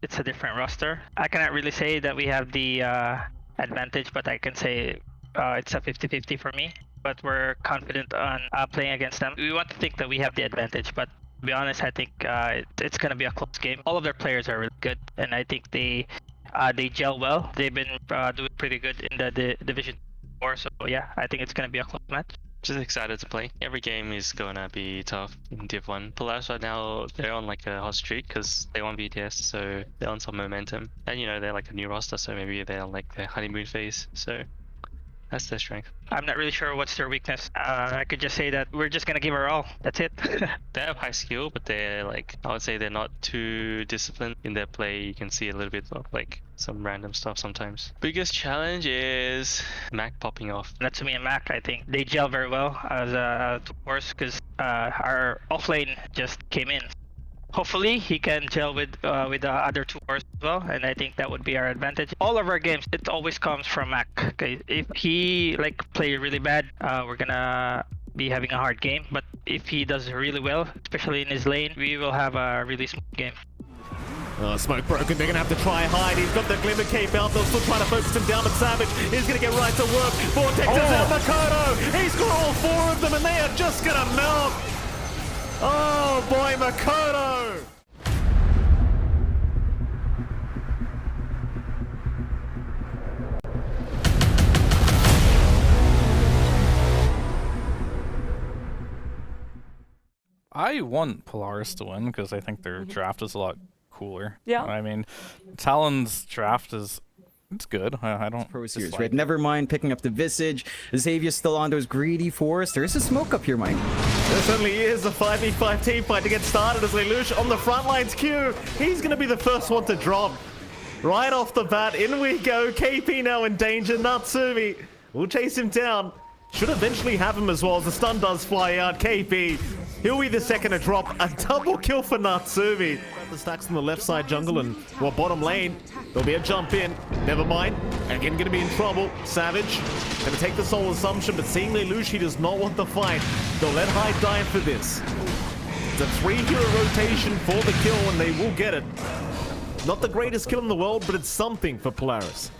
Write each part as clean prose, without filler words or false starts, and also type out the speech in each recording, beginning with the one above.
it's a different roster. I cannot really say that we have the advantage, but I can say it's a 50-50 for me. But we're confident on playing against them. We want to think that we have the advantage, but to be honest, I think it's going to be a close game. All of their players are really good, and I think they gel well. They've been doing pretty good in the Division 4, so yeah, I think it's going to be a close match. Just excited to play. Every game is gonna be tough in Div 1. Polaris right now, they're on like a hot streak because they won BTS, so they're on some momentum. And you know, they're like a new roster, so maybe they're on like their honeymoon phase. So that's their strength. I'm not really sure what's their weakness. I could just say that we're just gonna give our all. That's it. They have high skill, but they're like, I would say they're not too disciplined in their play. You can see a little bit of like some random stuff sometimes. Biggest challenge is Mac popping off. Natsumi and Mac, I think they gel very well as two cores because our offlane just came in. Hopefully he can gel with the other two cores as well, and I think that would be our advantage. All of our games, it always comes from Mac. Okay, if he like play really bad, we're gonna be having a hard game. But if he does really well, especially in his lane, we will have a really smooth game. Smoke broken, they're gonna have to try hide. He's got the Glimmer Cape out, they'll still try to focus him down, but Savage is gonna get right to work. Vortex is out, Makoto! He's got all four of them and they are just gonna melt! Oh boy, Makoto! I want Polaris to win because I think their draft is a lot cooler. Yeah. I mean, Talon's draft is it's good. I don't. Pro Series, right? Never mind picking up the Visage. Xavier's still on those greedy forests. There is a smoke up here, Mike. There certainly is a 5v5 team fight to get started as Lelouch on the front lines queue. He's going to be the first one to drop. Right off the bat, in we go. KP now in danger. Natsumi will chase him down. Should eventually have him as well as the stun does fly out. KP, he'll be the second to drop. A double kill for Natsumi. The stacks on the left side jungle and well, bottom lane. There'll be a jump in. Never mind. Again, going to be in trouble. Savage going to take the soul assumption, but seeing Lelouch, he does not want the fight. They'll let Hyde die for this. It's a 3-hero rotation for the kill, and they will get it. Not the greatest kill in the world, but it's something for Polaris.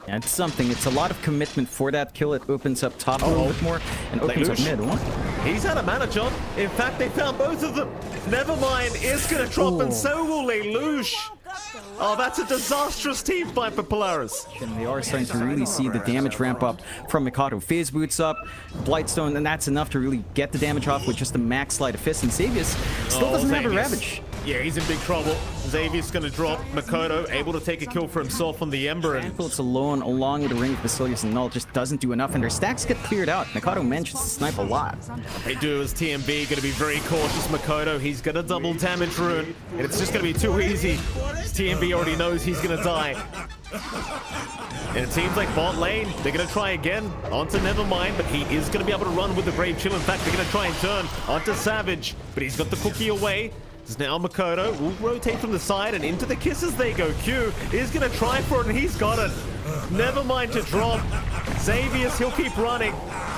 Yeah, it's something. It's a lot of commitment for that kill. It opens up top a little bit more and opens up mid. What? He's had a mana jump. In fact, they found both of them. Nevermind is going to drop, and so will Lelouch. Oh, that's a disastrous team fight for Polaris. And they are starting to really see the damage ramp up from Mikado. Phase boots up, Blightstone, and that's enough to really get the damage off with just a max slide of fist. And Xavius still doesn't have a Ravage. Yeah, he's in big trouble. Xavier's going to drop. Makoto able to take a kill for himself on the Ember. And it's alone along with the ring of Basilius and Null just doesn't do enough, and their stacks get cleared out. Mikado manages to snipe a lot. They do as TMB going to be very cautious. Makoto, he's going to double damage rune, and it's just going to be too easy. TMB already knows he's going to die. And it seems like bot lane, they're going to try again onto Nevermind, but he is going to be able to run with the Brave Chill. In fact, they're going to try and turn onto Savage, but he's got the cookie away. Now Makoto will rotate from the side and into the kisses they go. Q is going to try for it and he's got it. Never mind to drop. Xavius, he'll keep running.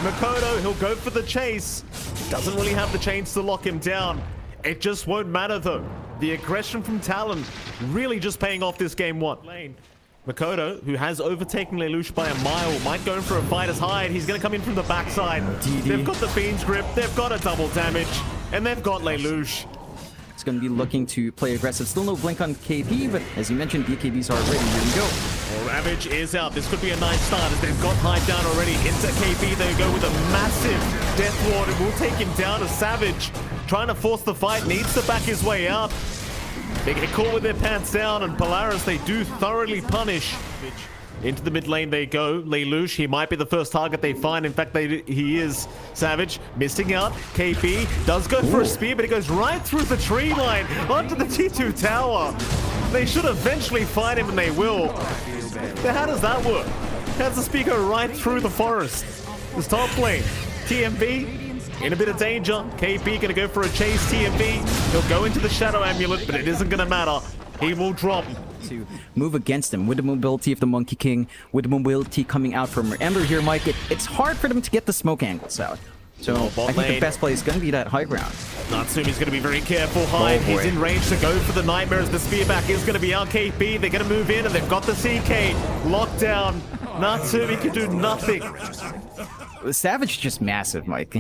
Makoto, he'll go for the chase. Doesn't really have the chains to lock him down. It just won't matter though. The aggression from Talon really just paying off this game one. Lane. Makoto, who has overtaken Lelouch by a mile, might go in for a fighter's hide. He's going to come in from the backside. They've got the Fiend's Grip, they've got a double damage, and they've got Lelouch. It's going to be looking to play aggressive. Still no blink on KP, but as you mentioned, BKBs are ready. Here we go. Well, Ravage is out. This could be a nice start as they've got Hyde down already. Into KP, they go with a massive Death Ward. It will take him down. As Savage trying to force the fight, needs to back his way out. They get caught with their pants down, and Polaris, they do thoroughly punish. Into the mid lane they go. Lelouch, he might be the first target they find. In fact, he is. Savage missing out. KP does go for a spear, but it goes right through the tree line onto the T2 tower. They should eventually find him, and they will. But how does that work? How does the spear go right through the forest? This top lane. TMB in a bit of danger. KP gonna go for a chase. TMB, he'll go into the Shadow Amulet, but it isn't gonna matter. He will drop. To move against him with the mobility of the Monkey King, with the mobility coming out from Ember here, Mike. It's hard for them to get the smoke angles out. So I think the best play is going to be that high ground. Natsumi's going to be very careful. Hyde, he's in range to go for the Nightmares. The spearback is going to be out KP. They're going to move in and they've got the CK locked down. Natsumi can do nothing. Savage is just massive, Mike.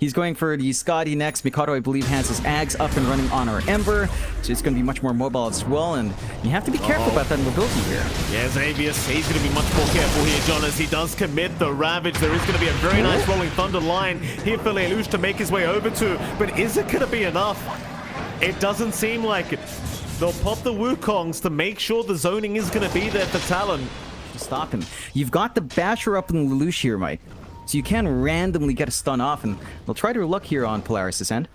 He's going for the Scotty next. Mikado, I believe, has his Ags up and running on our Ember, so it's going to be much more mobile as well, and you have to be careful about that mobility here. Yeah, Xavius, he's going to be much more careful here, John, as he does commit the Ravage. There is going to be a very nice Rolling Thunder line here for Lelouch to make his way over to, but is it going to be enough? It doesn't seem like it. They'll pop the Wukongs to make sure the zoning is going to be there for Talon. Stop him. You've got the Basher up in Lelouch here, Mike. So you can randomly get a stun off, and they'll try their luck here on Polaris' end.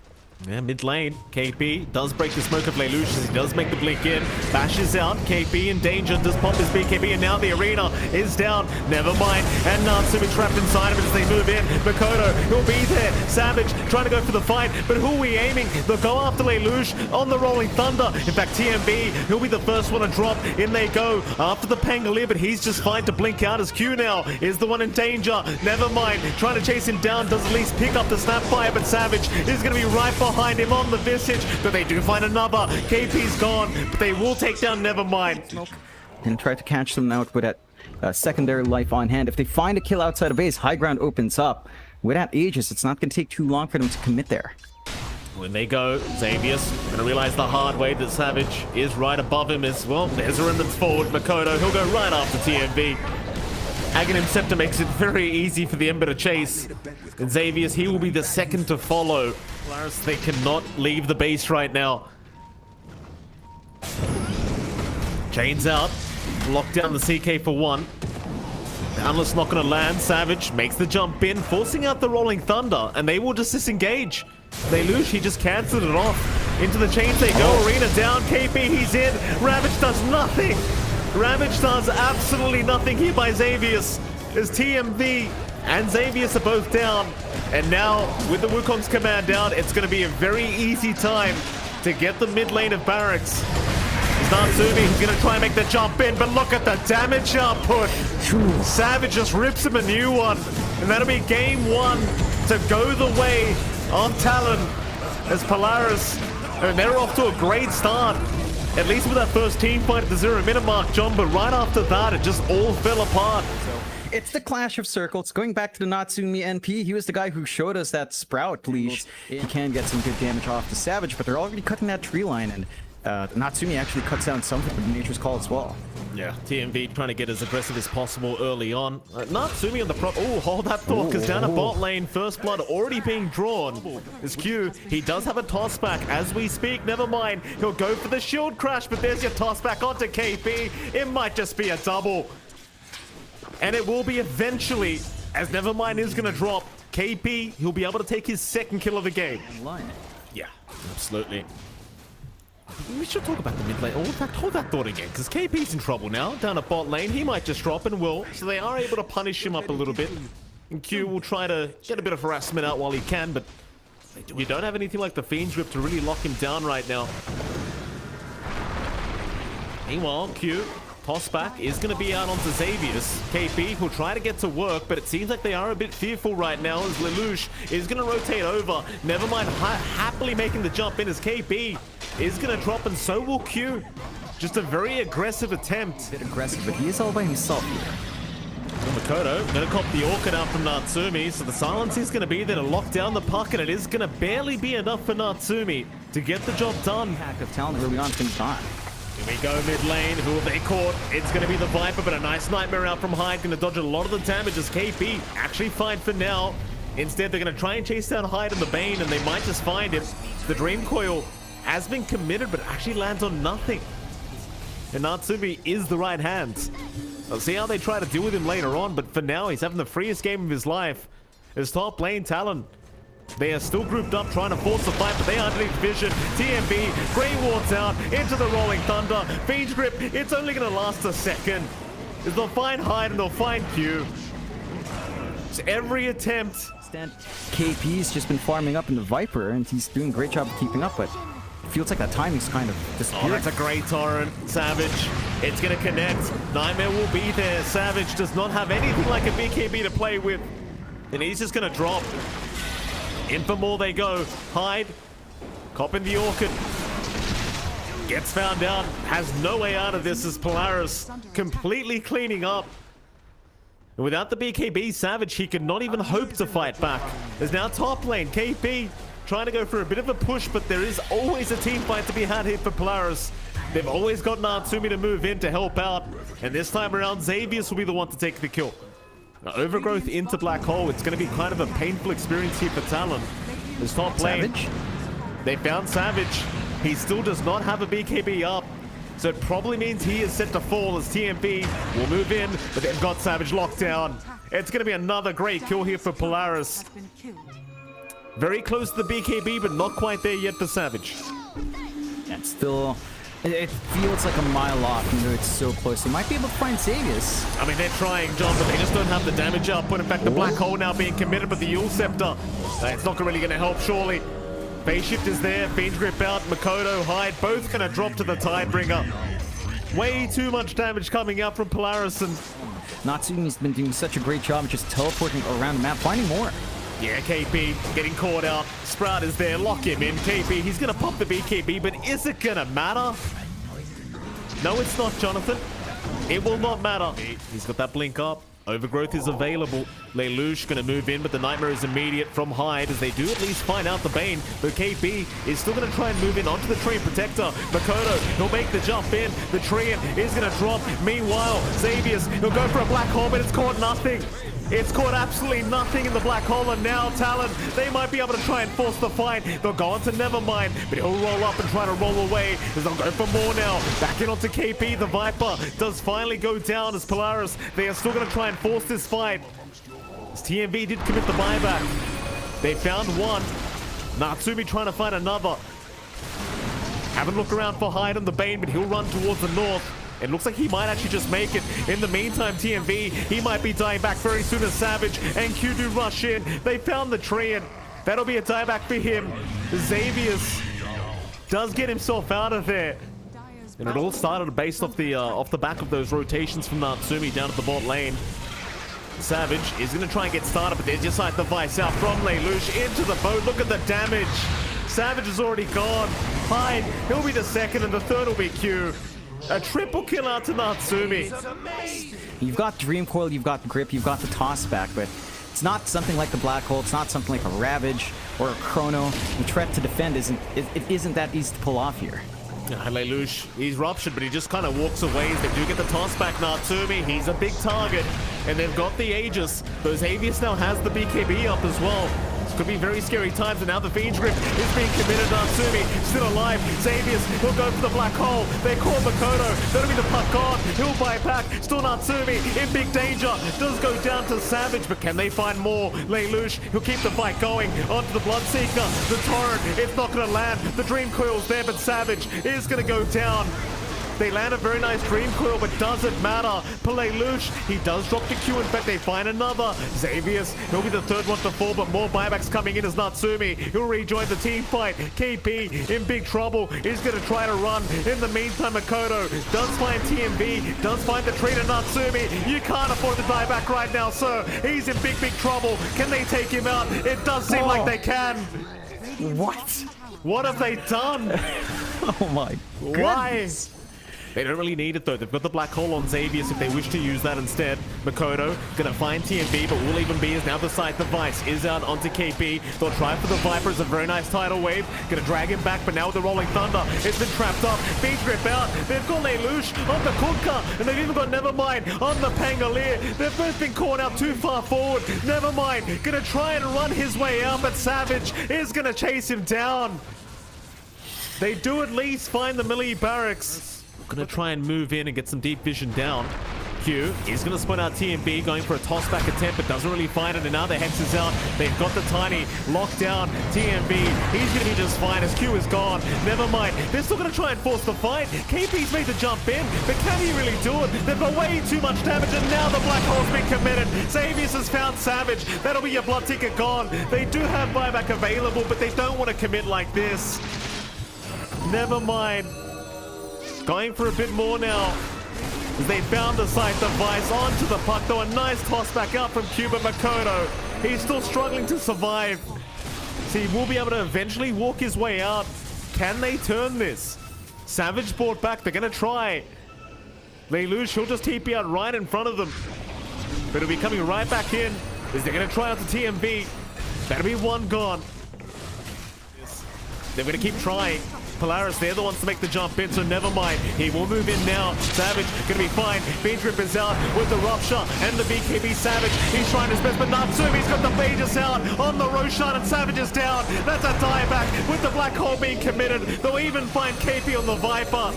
Yeah, mid lane, KP does break the smoke of Lelouch as he does make the blink in. Bashes out, KP in danger, does pop his BKB, and now the arena is down. Never mind, and Natsumi trapped inside of it as they move in. Makoto, he'll be there. Savage trying to go for the fight, but who are we aiming? They'll go after Lelouch on the Rolling Thunder. In fact, TMB, he'll be the first one to drop. In they go after the Pangolier, but he's just fine to blink out as Q now is the one in danger. Never mind, trying to chase him down, does at least pick up the Snapfire, but Savage is going to be right behind him on the Visage, but they do find another. KP's gone, but they will take down Nevermind. And try to catch them out with that secondary life on hand. If they find a kill outside of base, high ground opens up. Without Aegis, it's not going to take too long for them to commit there. When they go, Xavius gonna realize the hard way that Savage is right above him as well. There's a remnants forward. Makoto, he'll go right after TMB. Aghanim Scepter makes it very easy for the Ember to chase. And Xavius, he will be the second to follow. Polaris, they cannot leave the base right now. Chains out. Lock down the CK for one. Downless not going to land. Savage makes the jump in, forcing out the Rolling Thunder, and they will just disengage. Lelouch, he just cancelled it off. Into the chains they go. Arena down. KP, he's in. Ravage does nothing. Ravage does absolutely nothing here by Xavius, as TMV and Xavius are both down. And now, with the Wukong's command down, it's going to be a very easy time to get the mid lane of Barracks. Natsumi, he's going to try and make the jump in, but look at the damage output. Savage just rips him a new one, and that'll be game one to go the way of Talon, as Polaris, and they're off to a great start. At least with that first team fight at the 0-minute mark, John, but right after that, it just all fell apart. It's the Clash of Circles. Going back to the Natsumi NP, he was the guy who showed us that Sprout leash. He can get some good damage off the Savage, but they're already cutting that tree line, and Natsumi actually cuts down something with Nature's Call as well. Yeah, TMV trying to get as aggressive as possible early on. Natsumi on the prop. Oh, hold that thought, because down at bot lane, first blood already being drawn. Is Q. He does have a toss back as we speak. Never mind. He'll go for the shield crash, but there's your toss back onto KP. It might just be a double. And it will be eventually, as Nevermind is going to drop. KP, he'll be able to take his second kill of the game. Yeah, absolutely. We should talk about the mid lane. Oh, in fact, hold that thought again, because KP's in trouble now. Down at bot lane, he might just drop and will. So they are able to punish him up a little bit. And Q will try to get a bit of harassment out while he can, but you don't have anything like the Fiend's Grip to really lock him down right now. Meanwhile, Q, toss back, is going to be out onto Xavius. KP will try to get to work, but it seems like they are a bit fearful right now as Lelouch is going to rotate over. Nevermind happily making the jump in as KP is going to drop, and so will Q. Just a very aggressive attempt. A bit aggressive, but he is all by himself here. Makoto going to cop the Orchid out from Natsumi, so the silence is going to be there to lock down the puck, and it is going to barely be enough for Natsumi to get the job done. Pack of Talon early on finished on. Here we go mid lane. Who have they caught? It's going to be the Viper, but a nice Nightmare out from Hyde. Going to dodge a lot of the damage as KP actually fine for now. Instead, they're going to try and chase down Hyde and the Bane, and they might just find him. The Dream Coil has been committed, but actually lands on nothing. And Natsumi is the right hands. I'll see how they try to deal with him later on, but for now, he's having the freest game of his life. His top lane, Talon. They are still grouped up trying to force the fight, but they are underneath vision. TMB, Grey Ward's out into the Rolling Thunder. Fiend's Grip, it's only going to last a second. They'll find Hyde and they'll find Q. It's every attempt. KP's just been farming up in the Viper, and he's doing a great job of keeping up, but it feels like that timing's kind of disappeared. Oh, that's a great torrent. Savage, it's going to connect. Nightmare will be there. Savage does not have anything like a BKB to play with, and he's just going to drop. In for more they go. Hyde, cop in the orchid. Gets found out, has no way out of this as Polaris completely cleaning up. And without the BKB Savage, he could not even hope to fight back. There's now top lane, KP trying to go for a bit of a push, but there is always a team fight to be had here for Polaris. They've always got Natsumi to move in to help out, and this time around, Xavius will be the one to take the kill. Now, Overgrowth into Black Hole, it's going to be kind of a painful experience here for Talon. This top lane, Savage? they found Savage. He still does not have a BKB up, so it probably means he is set to fall as TMB will move in, but they've got Savage locked down. It's going to be another great kill here for Polaris. Very close to the BKB, but not quite there yet for Savage. That's still... It feels like a mile off, even though it's so close. They might be able to find Xavius. I mean, they're trying, John, but they just don't have the damage output. In fact, the Black Hole now being committed, but the Yule Scepter, it's not really going to help, surely. Phase Shift is there, Fiend's Grip out, Makoto, Hyde, both going to drop to the Tidebringer. Way too much damage coming out from Polaris, and Natsumi's been doing such a great job of just teleporting around the map, finding more. yeah, KP getting caught out. Sprout is there, lock him in. KP, he's going to pop the BKB, but is it going to matter? No, it's not, Jonathan. It will not matter. He's got that blink up. Overgrowth is available. Lelouch going to move in, but the Nightmare is immediate from Hyde as they do at least find out the Bane. But KP is still going to try and move in onto the Treant Protector. Makoto, he'll make the jump in. The Treant is going to drop. Meanwhile, Xavius, he'll go for a Black Hole, but it's caught nothing. It's caught absolutely nothing in the Black Hole, and now Talon, they might be able to try and force the fight. They'll go on to Nevermind, but he'll roll up and try to roll away as they'll go for more now. Back in onto KP, the Viper does finally go down as Polaris. They are still going to try and force this fight. As TMV did commit the buyback. They found one. Natsumi trying to find another. Have a look around for Hyde on the Bane, but he'll run towards the north. It looks like he might actually just make it. In the meantime, TMV, he might be dying back very soon as Savage and Q do rush in. They found the Treant. That'll be a dieback for him. Xavius does get himself out of there. And it all started based off the back of those rotations from Natsumi down at the bot lane. Savage is going to try and get started, but they just like the Vice out from Lelouch into the boat. Look at the damage. Savage is already gone. Hyde, he'll be the second, and the third will be Q. A triple kill out to Natsumi. You've got Dream Coil, you've got Grip, you've got the Toss Back, but it's not something like the Black Hole, it's not something like a Ravage or a Chrono. The threat to defend isn't that easy to pull off here. Lelouch, he's ruptured, but he just kind of walks away. They do get the toss back. Natsumi, he's a big target, and they've got the Aegis. Though Xavius now has the BKB up as well. This could be very scary times, and now the Fiend's Grip is being committed. Natsumi still alive. Xavius, he'll go for the Black Hole. They call Makoto. That'll be the puck on. He'll buy back. Still Natsumi in big danger. Does go down to Savage, but can they find more? Lelouch, he'll keep the fight going. Onto the Bloodseeker. The Torrent, it's not going to land. The Dream Coil's there, but Savage is going to go down. They land a very nice Dream Coil, but doesn't matter. Lelouch, he does drop the Q. In fact, they find another. Xavius, he'll be the third one to fall, but more buybacks coming in as Natsumi. He'll rejoin the team fight. KP in big trouble. He's going to try to run. In the meantime, Makoto does find TMV, does find the traitor Natsumi. You can't afford to die back right now, sir. He's in big trouble. Can they take him out? It does seem like they can. What? What have they done? Oh my goodness. Why? They don't really need it though. They've got the Black Hole on Xavius if they wish to use that instead. Makoto gonna find TMB, but will even be is now the side. The Vice is out onto KP. They'll try for the Viper. It's a very nice tidal wave. Gonna drag him back, but now with the Rolling Thunder, it's been trapped up. Fiend's Grip out. They've got Lelouch on the Kunkka, and they've even got Nevermind on the Pangolier. They've both been caught out too far forward. Nevermind gonna try and run his way out, but Savage is gonna chase him down. They do at least find the melee barracks. Gonna try and move in and get some deep vision down. Q is gonna spin out TMB, going for a toss back attempt, but doesn't really find it, and now the Hex is out. They've got the Tiny locked down. TMB, he's gonna be just fine as Q is gone. Never mind, they're still gonna try and force the fight. KP's made the jump in, but can he really do it? They've got way too much damage, and now the Black Hole's been committed. Xavius has found Savage. That'll be your Bloodseeker gone. They do have buyback available, but they don't want to commit like this. Never mind. Going for a bit more now. They found the site, the Vice onto the puck, though a nice toss back out from Cuba Makoto. He's still struggling to survive. So he will be able to eventually walk his way out. Can they turn this? Savage brought back. They're going to try. They lose. She'll just TP out right in front of them. But it'll be coming right back in. Is they're going to try out the TMB. That'll be one gone. They're going to keep trying. Polaris, they're the ones to make the jump in, so never mind. He will move in now. Savage going to be fine. Beatrip is out with the rupture and the BKB Savage. He's trying his best, but Natsumi's got the Magus out on the Roshan, and Savage is down. That's a dieback with the Black Hole being committed. They'll even find KP on the Viper.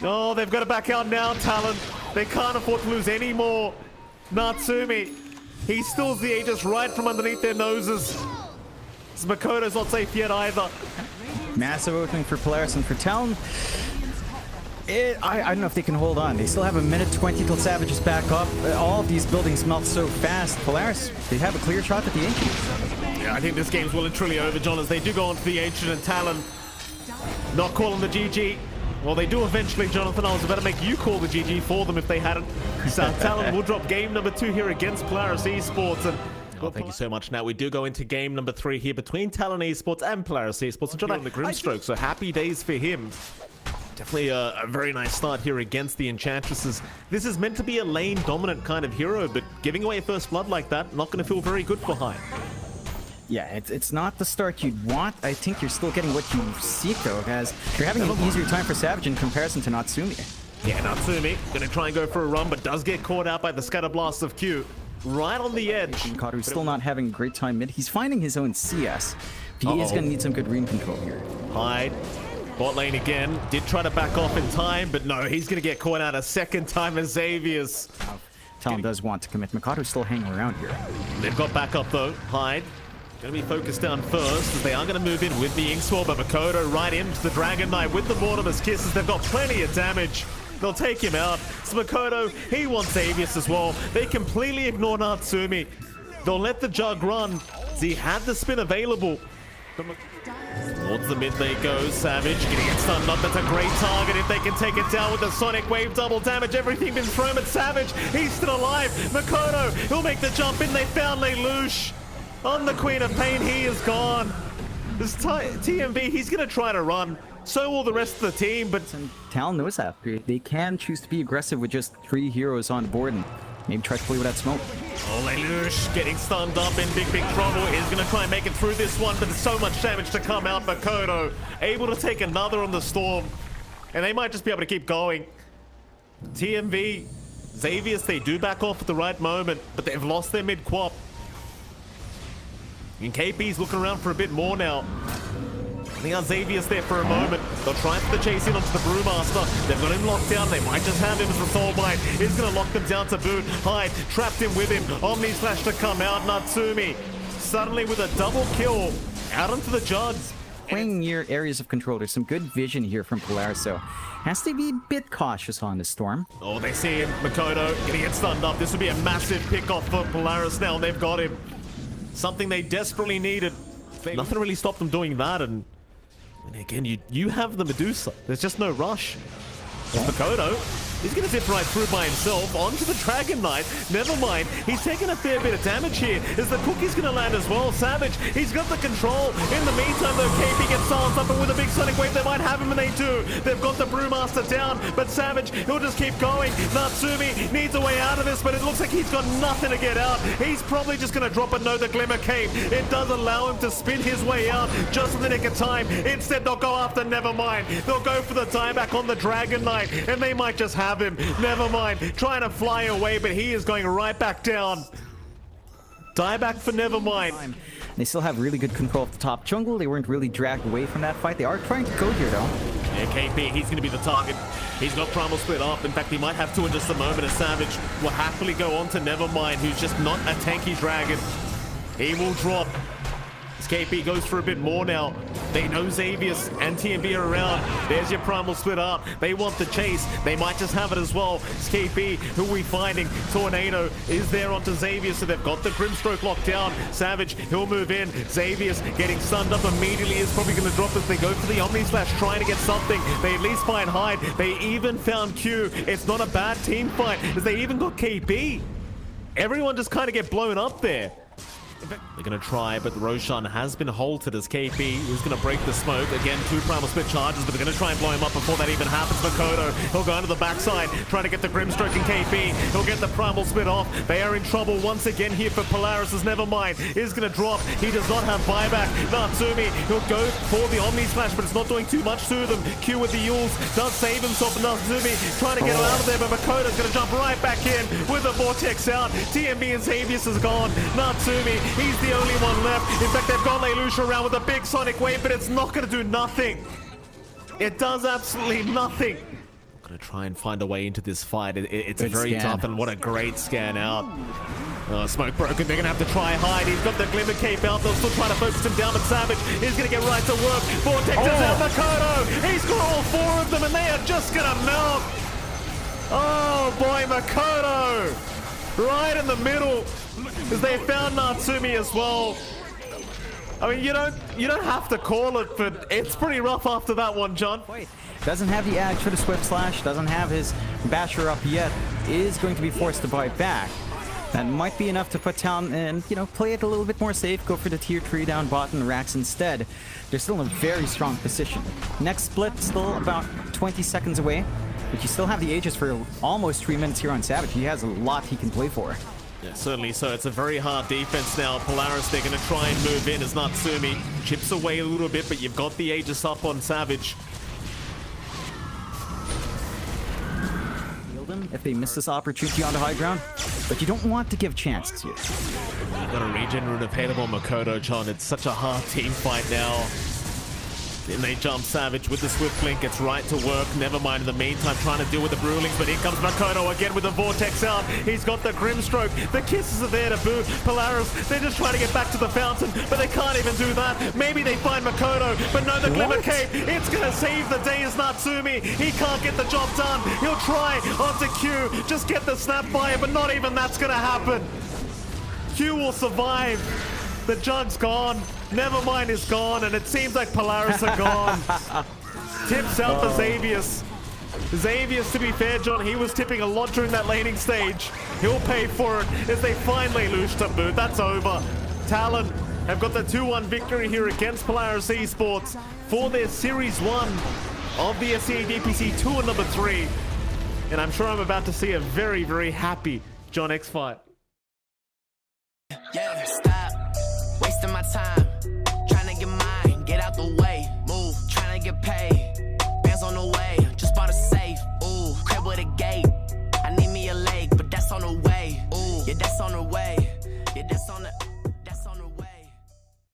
Oh, they've got to back out now, Talon. They can't afford to lose any more. Natsumi, he steals the Aegis right from underneath their noses. Makoto's not safe yet either. Massive opening for Polaris and for Talon. I don't know if they can hold on. They still have a minute 20 till Savage is back up. All of these buildings melt so fast. Polaris, they have a clear shot at the Ancient. Yeah, I think this game's well and truly over, John, as they do go onto the Ancient, and Talon not calling the GG. Well, they do eventually, Jonathan. I was about to make you call the GG for them if they hadn't. So Talon will drop game number 2 here against Polaris Esports. And well, thank you so much. Now we do go into game number 3 here between Talon Esports and Polaris Esports. And John on the Grimstroke, so happy days for him. Definitely a very nice start here against the Enchantresses. This is meant to be a lane dominant kind of hero, but giving away a first blood like that, not going to feel very good for Hyde. Yeah, it's not the start you'd want. I think you're still getting what you seek, though, as you're having an easier time for Savage in comparison to Natsumi. Yeah, Natsumi going to try and go for a run, but does get caught out by the Scatter Blast of Q. Right on the edge. Karu's still not having a great time mid. He's finding his own CS. He is going to need some good rune control here. Hyde, bot lane again. Did try to back off in time, but no, he's going to get caught out a second time as Xavier's. Talon does want to commit. Mikado's still hanging around here. They've got backup though. Hyde going to be focused down first as they are going to move in with the Inkswell, but Mikoto right into the Dragon Knight with the Mortimer's Kisses. They've got plenty of damage. They'll take him out. So Mikoto, he wants Xavius as well. They completely ignore Natsumi. They'll let the Jug run. He had the spin available. Towards the mid they go. Savage getting it stunned up. That's a great target if they can take it down with the Sonic Wave. Double damage. Everything been thrown at Savage. He's still alive. Mikoto, he'll make the jump in. They found Lelouch. On the Queen of Pain, he is gone. This TMB, he's going to try to run. So will the rest of the team, but Talon knows that. They can choose to be aggressive with just 3 heroes on board and maybe try to play with that smoke. Oh, Lelouch getting stunned up in big trouble. He's going to try and make it through this one, but there's so much damage to come out. Makoto able to take another on the Storm, and they might just be able to keep going. TMV, Xavius, they do back off at the right moment, but they've lost their mid-quap. And KP's looking around for a bit more now. I think Xavier's there for a moment. They'll try for the chase in onto the Brewmaster. They've got him locked down. They might just have him as the Soulbite. He's going to lock them down to boot. Hyde trapped him with him. Omni Slash to come out. Natsumi suddenly with a double kill out onto the Jug. Playing near areas of control. There's some good vision here from Polaris, so has to be a bit cautious on the Storm. Oh, they see him. Makoto getting it stunned up. This would be a massive pick-off for Polaris now. They've got him. Something they desperately needed. Nothing really stopped them doing that, and again, you have the Medusa. There's just no rush. Makoto, he's going to zip right through by himself onto the Dragon Knight. Never mind, he's taking a fair bit of damage here. Is the Cookie's going to land as well? Savage, he's got the control. In the meantime, though, KP gets silenced up, and with a big Sonic Wave, they might have him, and they do. They've got the Brewmaster down, but Savage, he'll just keep going. Natsumi needs a way out of this, but it looks like he's got nothing to get out. He's probably just going to drop a No the Glimmer Cape. It does allow him to spin his way out just in the nick of time. Instead, they'll go after Nevermind. They'll go for the dieback on the Dragon Knight, and they might just have him. Nevermind trying to fly away, but he is going right back down. Dieback for Nevermind. They still have really good control of the top jungle. They weren't really dragged away from that fight. They are trying to go here, though. Yeah, KP, he's going to be the target. He's got Primal split up. In fact, he might have to in just a moment. As Savage will happily go on to Nevermind, who's just not a tanky dragon. He will drop. KP goes for a bit more now. They know Xavius and TMB are around. There's your Primal split up. They want the chase. They might just have it as well. It's KP, who are we finding? Tornado is there onto Xavius, so they've got the Grimstroke locked down. Savage, he'll move in. Xavius getting stunned up immediately is probably going to drop as they go for the Omni Slash, trying to get something. They at least find Hyde. They even found Q. It's not a bad team fight, as they even got KP. Everyone just kind of get blown up there. They're going to try, but Roshan has been halted as KP is going to break the smoke. Again, 2 primal split charges, but they're going to try and blow him up before that even happens. Makoto, he'll go into the backside, trying to get the Grimstroke and KP. He'll get the primal split off. They are in trouble once again here for Polaris, as Nevermind is going to drop. He does not have buyback. Natsumi, he'll go for the Omni Slash, but it's not doing too much to them. Q with the Yules does save himself. Natsumi trying to get him out of there, but Makoto's going to jump right back in with the Vortex out. TMB and Xavius is gone. Natsumi, he's the only one left. In fact, they've got Lelouch around with a big Sonic Wave, but it's not going to do nothing. It does absolutely nothing. Going to try and find a way into this fight. It's a very tough, and what a great scan out. Smoke broken, they're going to have to try hide. He's got the Glimmer Cape out. They'll still try to focus him down, but Savage is going to get right to work. Vortex is out. Makoto, he's got all 4 of them, and they are just going to melt. Oh boy, Makoto. Right in the middle, because they found Natsumi as well. I mean, you don't have to call it, but it's pretty rough after that one, John. Doesn't have the edge for the Swift Slash, doesn't have his Basher up yet, is going to be forced to buy back. That might be enough to put Talon and, play it a little bit more safe, go for the tier 3 down bot and Rax instead. They're still in a very strong position. Next split, still about 20 seconds away. But you still have the Aegis for almost 3 minutes here on Savage. He has a lot he can play for. Yeah, certainly so. It's a very hard defense now. Polaris, they're going to try and move in as Natsumi chips away a little bit, but you've got the Aegis up on Savage. If they miss this opportunity on the high ground, but you don't want to give chances here. You've got a regen rune available, Makoto, John. It's such a hard team fight now. Then they jump Savage with the Swift Link. It's right to work. Nevermind in the meantime trying to deal with the Brewlings, but here comes Makoto again with the Vortex out. He's got the Grimstroke. The kisses are there to boot. Polaris, they're just trying to get back to the fountain, but they can't even do that. Maybe they find Makoto, but no, the Glimmer Cape. It's going to save the day as Natsumi. He can't get the job done. He'll try onto Q. Just get the snap fire, but not even that's going to happen. Q will survive. The Jug's gone. Nevermind is gone, and it seems like Polaris are gone. Tips out for Xavius. Xavius, to be fair, John, he was tipping a lot during that laning stage. He'll pay for it as they finally lose to boot. That's over. Talon have got the 2-1 victory here against Polaris Esports for their Series 1 of the SCA DPC Tour number 3. And I'm sure I'm about to see a very, very happy John X fight. Yeah, stop wasting my time.